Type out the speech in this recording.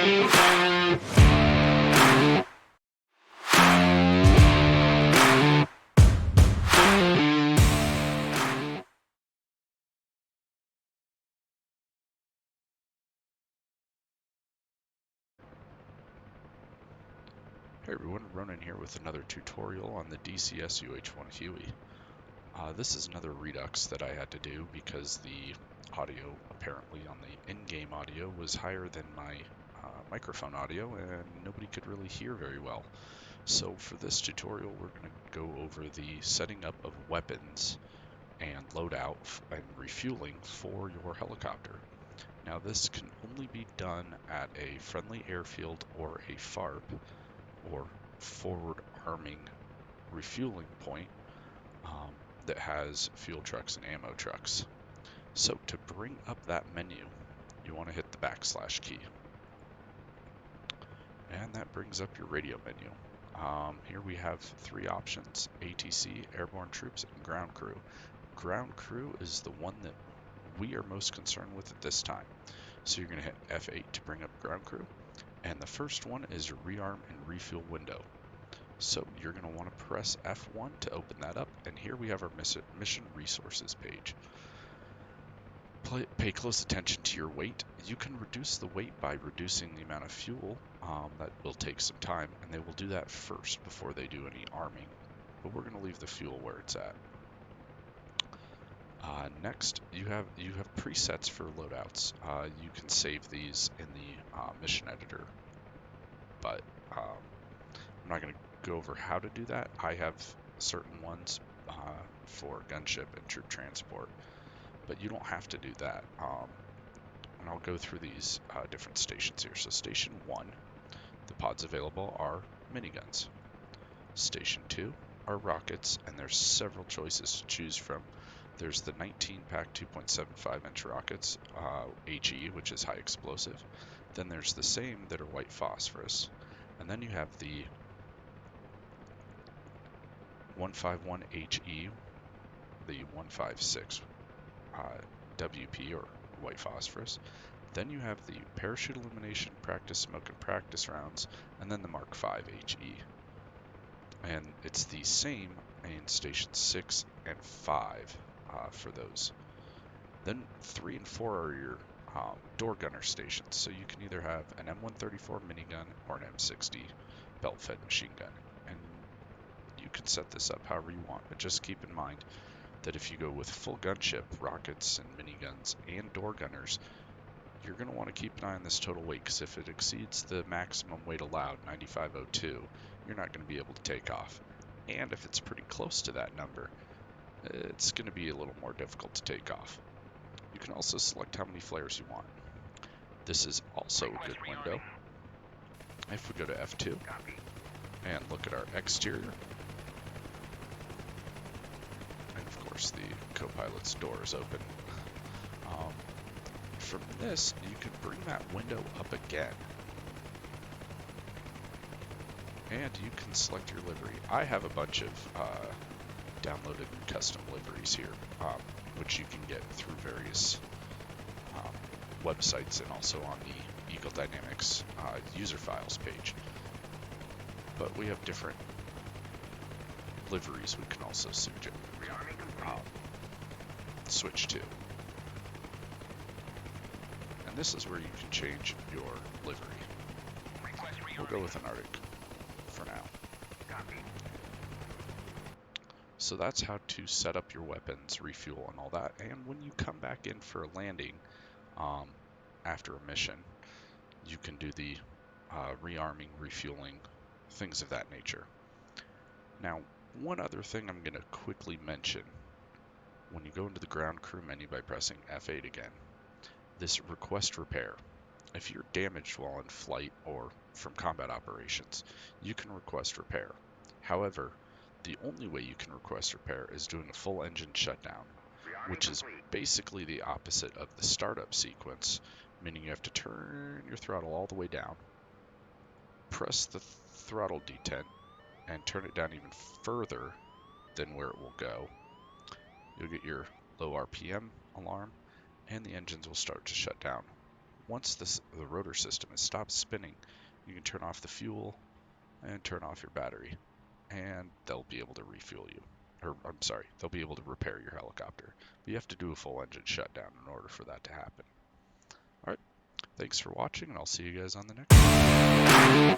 Hey everyone, Ronan here with another tutorial on the DCS UH-1 Huey. This is another redux that I had to do because the audio, apparently on the in-game audio, was higher than my microphone audio and nobody could really hear very well. So for this tutorial we're going to go over the setting up of weapons and loadout and refueling for your helicopter. Now this can only be done at a friendly airfield or a FARP, or forward arming refueling point that has fuel trucks and ammo trucks. So to bring up that menu, you want to hit the / key. And that brings up your radio menu. Here we have three options: ATC, airborne troops, and ground crew. Ground crew is the one that we are most concerned with at this time. So you're going to hit F8 to bring up ground crew. And the first one is your rearm and refuel window. So you're going to want to press F1 to open that up, and here we have our mission resources page. Pay close attention to your weight. You can reduce the weight by reducing the amount of fuel. That will take some time, and they will do that first before they do any arming. But we're going to leave the fuel where it's at. Next, you have presets for loadouts. You can save these in the mission editor, but I'm not going to go over how to do that. I have certain ones for gunship and troop transport, but you don't have to do that. And I'll go through these different stations here. So Station 1, the pods available are miniguns. Station 2 are rockets, and there's several choices to choose from. There's the 19-pack 2.75-inch rockets, HE, which is high explosive. Then there's the same that are white phosphorus. And then you have the 151 HE, the 156 WP, or white phosphorus. Then you have the parachute illumination, practice smoke, and practice rounds, and then the Mark V HE. And it's the same in Station 6 and 5 for those. Then 3 and 4 are your door gunner stations. So you can either have an M134 minigun or an M60 belt-fed machine gun. And you can set this up however you want, but just keep in mind that if you go with full gunship, rockets and miniguns and door gunners, you're going to want to keep an eye on this total weight, because if it exceeds the maximum weight allowed, 9502, you're not going to be able to take off. And if it's pretty close to that number, it's going to be a little more difficult to take off. You can also select how many flares you want. This is also a good window. If we go to F2 and look at our exterior, and of course the co-pilot's door is open. From this, you can bring that window up again, and you can select your livery. I have a bunch of downloaded custom liveries here, which you can get through various websites and also on the Eagle Dynamics user files page. But we have different liveries we can also switch to. And this is where you can change your livery. We'll go with an Arctic for now. So that's how to set up your weapons, refuel, and all that. And when you come back in for a landing after a mission, you can do the rearming, refueling, things of that nature. Now, one other thing I'm going to quickly mention: when you go into the ground crew menu by pressing F8 again, this request repair. If you're damaged while in flight or from combat operations, you can request repair. However, the only way you can request repair is doing a full engine shutdown, which is basically the opposite of the startup sequence, meaning you have to turn your throttle all the way down, press the throttle detent, and turn it down even further than where it will go. You'll get your low RPM alarm, and the engines will start to shut down. Once the rotor system has stopped spinning, you can turn off the fuel and turn off your battery, and they'll be able to refuel you. Or, I'm sorry, they'll be able to repair your helicopter. But you have to do a full engine shutdown in order for that to happen. Alright, thanks for watching, and I'll see you guys on the next one.